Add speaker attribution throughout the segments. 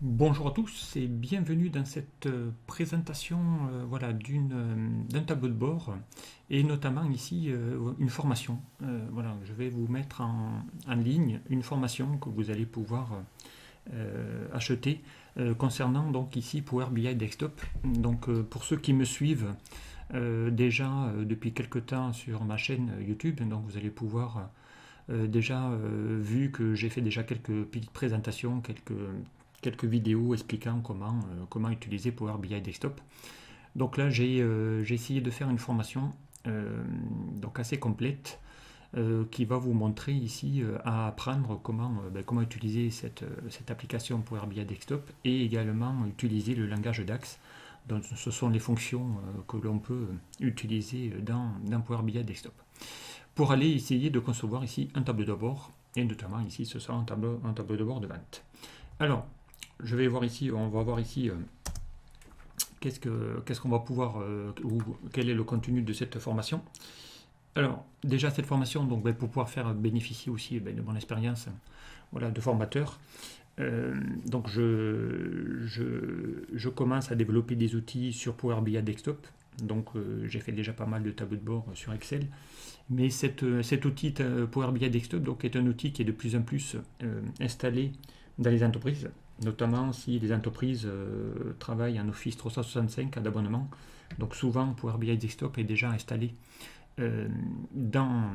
Speaker 1: Bonjour à tous et bienvenue dans cette présentation voilà, d'un tableau de bord et notamment ici une formation. Voilà, je vais vous mettre en ligne une formation que vous allez pouvoir acheter concernant donc ici Power BI Desktop. Donc pour ceux qui me suivent déjà depuis quelques temps sur ma chaîne YouTube, donc vous allez pouvoir déjà vu que j'ai fait déjà quelques petites présentations, quelques vidéos expliquant comment utiliser Power BI Desktop. Donc là, j'ai essayé de faire une formation donc assez complète qui va vous montrer ici à apprendre comment utiliser cette application Power BI Desktop et également utiliser le langage DAX. Donc, ce sont les fonctions que l'on peut utiliser dans Power BI Desktop. Pour aller essayer de concevoir ici un tableau de bord, et notamment ici ce sera un tableau de bord de vente. Alors, on va voir ici qu'est-ce qu'on va pouvoir, ou quel est le contenu de cette formation. Alors, déjà cette formation, donc, pour pouvoir faire bénéficier aussi de mon expérience voilà, de formateur, donc je commence à développer des outils sur Power BI Desktop. Donc j'ai fait déjà pas mal de tableaux de bord sur Excel. Mais cet outil Power BI Desktop donc, est un outil qui est de plus en plus installé dans les entreprises, notamment si les entreprises travaillent en Office 365 à d'abonnement. Donc souvent Power BI Desktop est déjà installé euh, dans,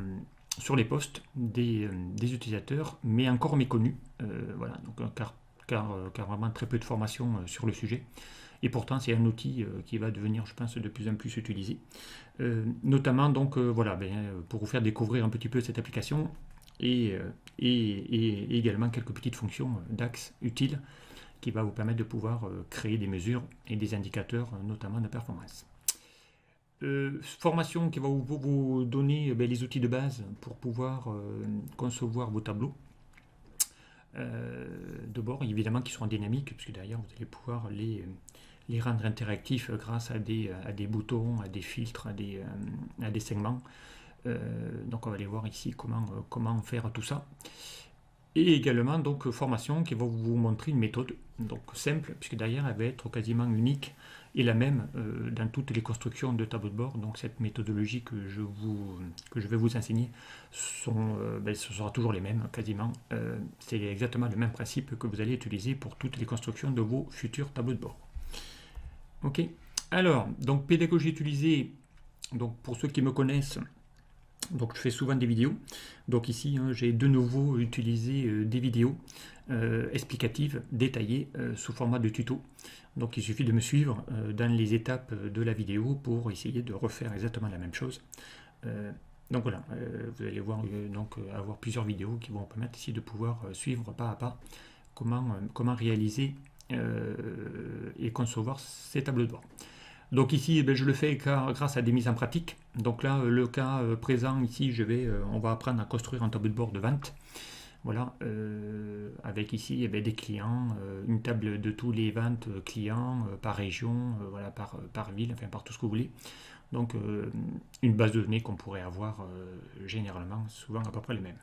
Speaker 1: sur les postes des utilisateurs, mais encore méconnu, voilà, donc, car vraiment très peu de formation sur le sujet. Et pourtant, c'est un outil qui va devenir, je pense, de plus en plus utilisé. Notamment, donc, voilà, pour vous faire découvrir un petit peu cette application et également quelques petites fonctions DAX utiles qui va vous permettre de pouvoir créer des mesures et des indicateurs, notamment de performance. Formation qui va vous donner les outils de base pour pouvoir concevoir vos tableaux de bord, évidemment qui seront dynamiques, puisque derrière vous allez pouvoir les rendre interactifs grâce à des boutons, à des filtres, à des segments. Donc on va aller voir ici comment faire tout ça. Et également donc formation qui va vous montrer une méthode donc simple, puisque derrière elle va être quasiment unique et la même dans toutes les constructions de tableau de bord. Donc cette méthodologie que je vais vous enseigner ce sera toujours les mêmes quasiment. C'est exactement le même principe que vous allez utiliser pour toutes les constructions de vos futurs tableaux de bord. Ok. Alors, donc pédagogie utilisée, donc pour ceux qui me connaissent, donc je fais souvent des vidéos. Donc ici, j'ai de nouveau utilisé des vidéos explicatives, détaillées, sous format de tuto. Donc il suffit de me suivre dans les étapes de la vidéo pour essayer de refaire exactement la même chose. Donc voilà, vous allez voir avoir plusieurs vidéos qui vont permettre ici de pouvoir suivre pas à pas comment réaliser et concevoir ces tableaux de bord. Donc ici, je le fais grâce à des mises en pratique. Donc là, le cas présent ici, on va apprendre à construire un tableau de bord de vente. Voilà, avec ici des clients, une table de tous les ventes clients par région, voilà, par ville, enfin par tout ce que vous voulez. Donc une base de données qu'on pourrait avoir généralement, souvent à peu près les mêmes.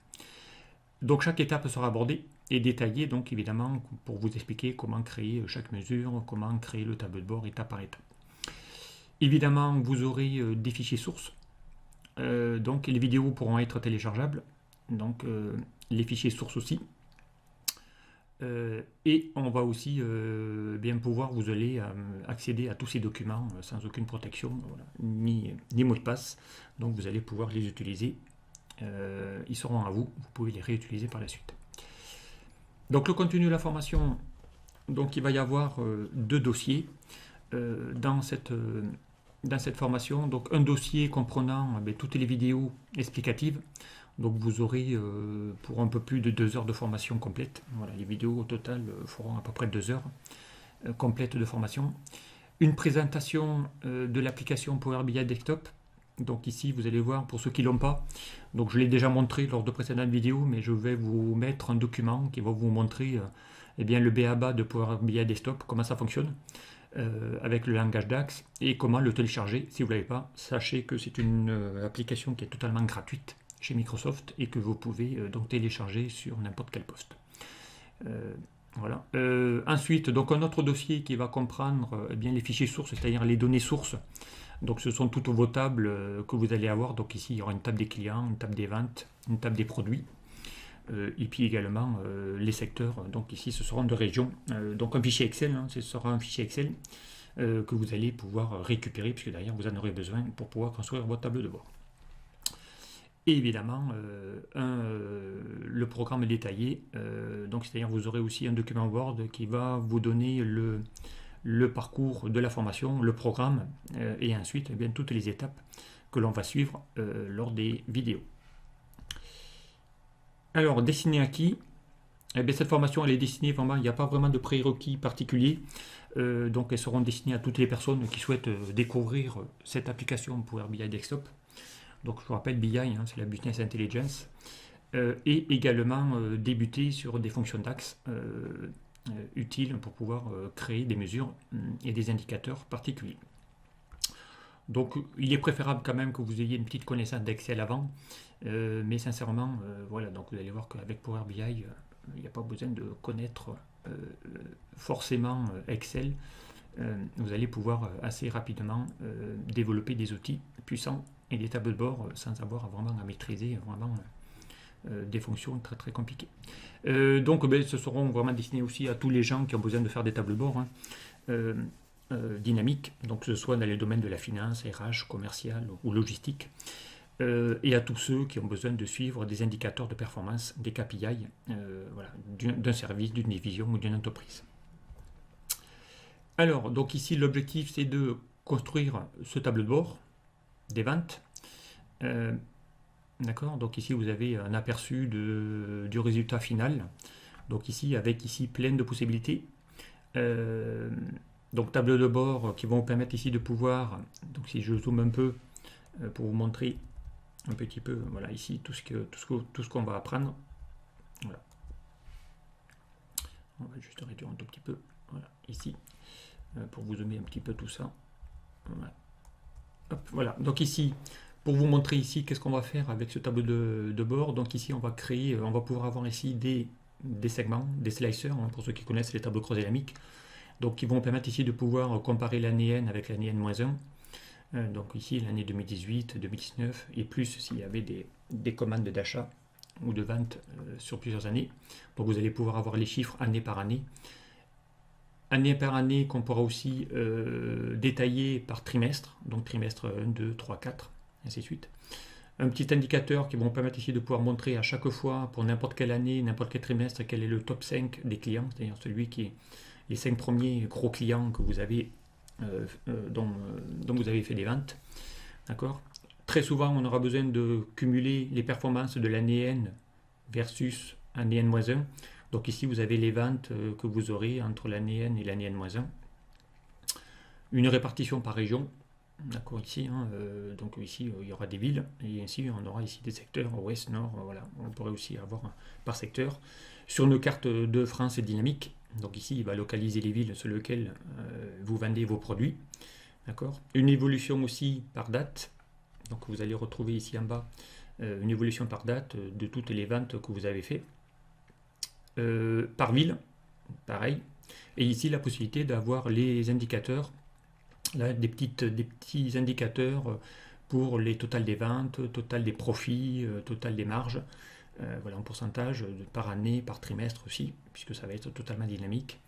Speaker 1: Donc chaque étape sera abordée et détaillée, donc évidemment, pour vous expliquer comment créer chaque mesure, comment créer le tableau de bord étape par étape. Évidemment, vous aurez des fichiers sources. Donc les vidéos pourront être téléchargeables. Donc les fichiers sources aussi. Et on va aussi bien pouvoir, vous allez accéder à tous ces documents sans aucune protection, voilà, ni mot de passe. Donc vous allez pouvoir les utiliser. Ils seront à vous. Vous pouvez les réutiliser par la suite. Donc le contenu de la formation, donc il va y avoir deux dossiers dans cette formation. Donc un dossier comprenant toutes les vidéos explicatives. Donc vous aurez pour un peu plus de 2 heures de formation complète. Voilà, les vidéos au total feront à peu près 2 heures complètes de formation. Une présentation de l'application Power BI Desktop. Donc ici vous allez voir pour ceux qui ne l'ont pas. Donc je l'ai déjà montré lors de précédentes vidéos, mais je vais vous mettre un document qui va vous montrer le b.a.-ba de Power BI Desktop, comment ça fonctionne. Avec le langage DAX et comment le télécharger si vous ne l'avez pas. Sachez que c'est une application qui est totalement gratuite chez Microsoft et que vous pouvez donc télécharger sur n'importe quel poste. Voilà. Ensuite, donc un autre dossier qui va comprendre eh bien, les fichiers sources, c'est-à-dire les données sources. Donc ce sont toutes vos tables que vous allez avoir. Donc ici, il y aura une table des clients, une table des ventes, une table des produits. Et puis également les secteurs. Donc ici, ce seront de régions. Donc un fichier Excel, hein, ce sera un fichier Excel que vous allez pouvoir récupérer, puisque derrière, vous en aurez besoin pour pouvoir construire votre tableau de bord. Et évidemment, le programme détaillé, donc c'est-à-dire vous aurez aussi un document Word qui va vous donner le parcours de la formation, le programme, et ensuite eh bien, toutes les étapes que l'on va suivre lors des vidéos. Alors, destiné à qui? Eh bien, cette formation, elle est destinée vraiment, il n'y a pas vraiment de prérequis particuliers. Donc, elles seront destinées à toutes les personnes qui souhaitent découvrir cette application Power BI Desktop. Donc, je vous rappelle, BI, hein, c'est la Business Intelligence. Et également débuter sur des fonctions DAX utiles pour pouvoir créer des mesures et des indicateurs particuliers. Donc, il est préférable quand même que vous ayez une petite connaissance d'Excel avant, mais sincèrement, voilà, donc vous allez voir qu'avec Power BI, il n'y a pas besoin de connaître forcément Excel. Vous allez pouvoir assez rapidement développer des outils puissants et des tableaux de bord sans avoir vraiment à maîtriser vraiment des fonctions très très compliquées. Donc, ce seront vraiment destinés aussi à tous les gens qui ont besoin de faire des tableaux de bord. Hein. Dynamique, donc que ce soit dans les domaines de la finance, RH, commercial ou logistique, et à tous ceux qui ont besoin de suivre des indicateurs de performance, des KPI, voilà, d'un service, d'une division ou d'une entreprise. Alors, donc ici, l'objectif, c'est de construire ce tableau de bord des ventes. D'accord, donc ici, vous avez un aperçu du résultat final. Donc ici, avec ici plein de possibilités. Donc tableau de bord qui vont vous permettre ici de pouvoir, donc si je zoome un peu pour vous montrer un petit peu, voilà ici tout ce qu'on va apprendre. Voilà. On va juste réduire un tout petit peu, voilà, ici, pour vous zoomer un petit peu tout ça. Voilà. Hop, voilà. Donc ici, pour vous montrer ici qu'est-ce qu'on va faire avec ce tableau de bord. Donc ici on va créer, on va pouvoir avoir ici des segments, des slicers, hein, pour ceux qui connaissent les tableaux croisés dynamiques. Donc, qui vont permettre ici de pouvoir comparer l'année N avec l'année N-1. Donc ici, l'année 2018, 2019, et plus s'il y avait des commandes d'achat ou de vente sur plusieurs années. Donc, vous allez pouvoir avoir les chiffres année par année. Année par année, qu'on pourra aussi détailler par trimestre. Donc, trimestre 1, 2, 3, 4, ainsi de suite. Un petit indicateur qui vont permettre ici de pouvoir montrer à chaque fois, pour n'importe quelle année, n'importe quel trimestre, quel est le top 5 des clients, c'est-à-dire celui qui est les 5 premiers gros clients que vous avez, dont vous avez fait des ventes. D'accord. Très souvent, on aura besoin de cumuler les performances de l'année N versus année N-1. Donc ici, vous avez les ventes que vous aurez entre l'année N et l'année N-1. Une répartition par région. D'accord, ici, hein, donc ici, il y aura des villes, et ainsi, on aura ici des secteurs, ouest, nord, voilà. On pourrait aussi avoir par secteur. Sur nos cartes de France dynamique, donc ici, il va localiser les villes sur lesquelles vous vendez vos produits. D'accord. Une évolution aussi par date. Donc vous allez retrouver ici en bas une évolution par date de toutes les ventes que vous avez fait. Par ville, pareil. Et ici, la possibilité d'avoir les indicateurs, là, des petits indicateurs pour les totales des ventes, total des profits, total des marges. Voilà, en pourcentage par année, par trimestre aussi, puisque ça va être totalement dynamique.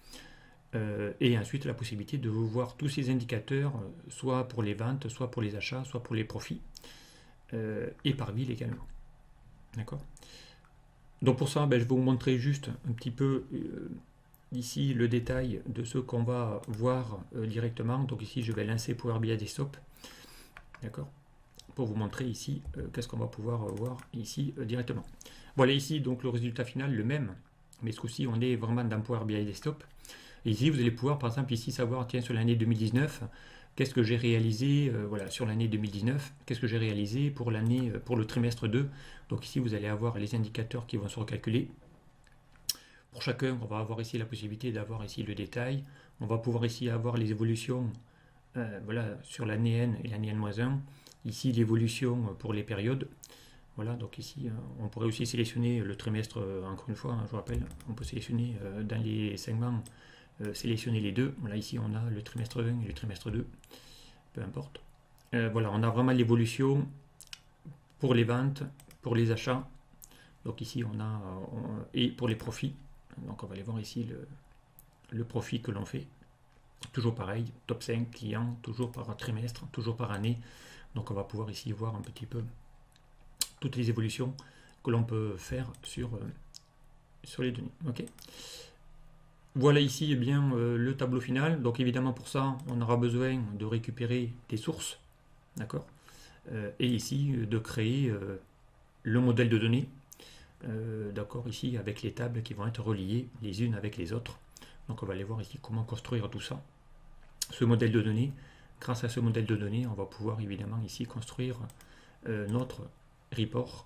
Speaker 1: Et ensuite, la possibilité de voir tous ces indicateurs, soit pour les ventes, soit pour les achats, soit pour les profits, et par ville également. D'accord. Donc pour ça, je vais vous montrer juste un petit peu ici le détail de ce qu'on va voir directement. Donc ici, je vais lancer Power BI Desktop. D'accord. Pour vous montrer ici qu'est-ce qu'on va pouvoir voir ici directement. Voilà ici donc le résultat final, le même, mais ce coup-ci on est vraiment dans Power BI Desktop. Et ici vous allez pouvoir par exemple ici savoir, tiens, sur l'année 2019, qu'est-ce que j'ai réalisé, voilà, sur l'année 2019, qu'est-ce que j'ai réalisé pour l'année, pour le trimestre 2. Donc ici vous allez avoir les indicateurs qui vont se recalculer. Pour chacun, on va avoir ici la possibilité d'avoir ici le détail. On va pouvoir ici avoir les évolutions voilà, sur l'année N et l'année N-1. Ici, l'évolution pour les périodes. Voilà, donc ici, on pourrait aussi sélectionner le trimestre, encore une fois, hein, je vous rappelle, on peut sélectionner dans les segments, sélectionner les deux. Voilà, ici on a le trimestre 1 et le trimestre 2, peu importe. Voilà, on a vraiment l'évolution pour les ventes, pour les achats. Donc ici on a, et pour les profits. Donc on va aller voir ici le profit que l'on fait. Toujours pareil, top 5 clients, toujours par trimestre, toujours par année. Donc on va pouvoir ici voir un petit peu toutes les évolutions que l'on peut faire sur les données. Ok. Voilà ici bien le tableau final. Donc évidemment pour ça, on aura besoin de récupérer des sources, d'accord, et ici de créer le modèle de données, d'accord, ici avec les tables qui vont être reliées les unes avec les autres. Donc on va aller voir ici comment construire tout ça. Ce modèle de données, grâce à ce modèle de données, on va pouvoir évidemment ici construire notre report,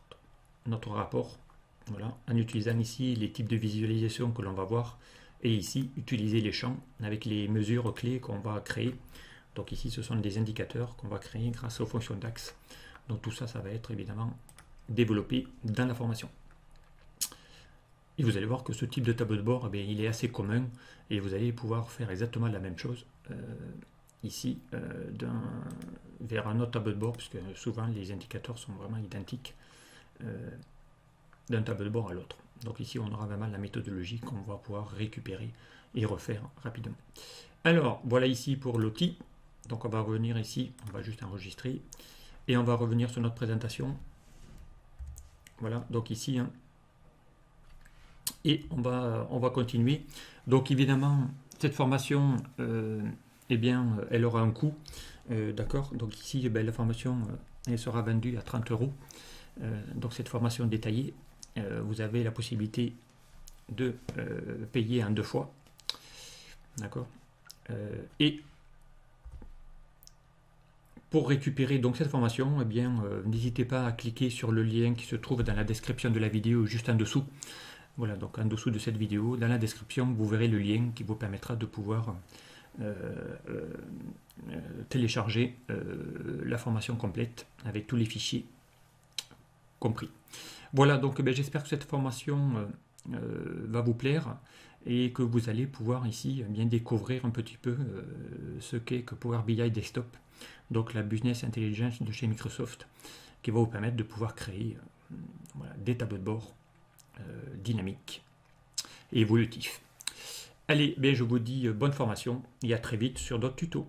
Speaker 1: notre rapport, voilà, en utilisant ici les types de visualisation que l'on va voir, et ici utiliser les champs avec les mesures clés qu'on va créer. Donc ici ce sont des indicateurs qu'on va créer grâce aux fonctions DAX. Donc tout ça, ça va être évidemment développé dans la formation. Et vous allez voir que ce type de tableau de bord, eh bien, il est assez commun, et vous allez pouvoir faire exactement la même chose ici vers un autre tableau de bord, puisque souvent les indicateurs sont vraiment identiques d'un tableau de bord à l'autre. Donc ici on aura vraiment la méthodologie qu'on va pouvoir récupérer et refaire rapidement. Alors voilà ici pour l'outil. Donc on va revenir ici, on va juste enregistrer et on va revenir sur notre présentation. Voilà, donc ici hein, et on va continuer. Donc évidemment cette formation eh bien elle aura un coût, d'accord. Donc ici ben, la formation elle sera vendue à 30 €. Donc cette formation détaillée, vous avez la possibilité de payer en 2 fois, d'accord. Et pour récupérer donc cette formation, eh bien n'hésitez pas à cliquer sur le lien qui se trouve dans la description de la vidéo juste en dessous. Voilà, donc en dessous de cette vidéo, dans la description, vous verrez le lien qui vous permettra de pouvoir télécharger la formation complète avec tous les fichiers compris. Voilà, donc ben, j'espère que cette formation va vous plaire et que vous allez pouvoir ici bien découvrir un petit peu ce qu'est que Power BI Desktop, donc la Business Intelligence de chez Microsoft, qui va vous permettre de pouvoir créer voilà, des tableaux de bord dynamiques et évolutifs. Allez, ben, je vous dis bonne formation et à très vite sur d'autres tutos.